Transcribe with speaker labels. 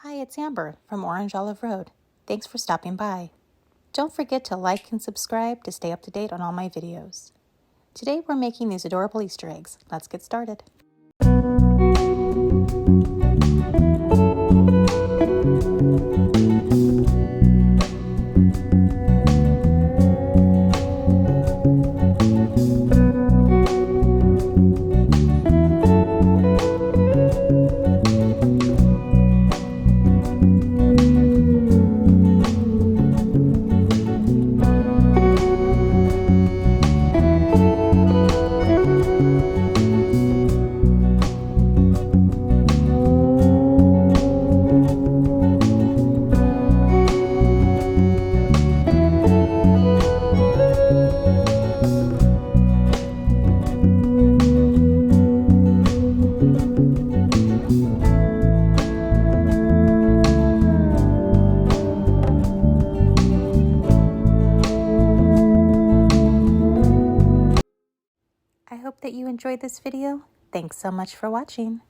Speaker 1: Hi, it's Amber from Orange Olive Road. Thanks for stopping by. Don't forget to like and subscribe to stay up to date on all my videos. Today we're making these adorable Easter eggs. Let's get started. I hope that you enjoyed this video. Thanks so much for watching.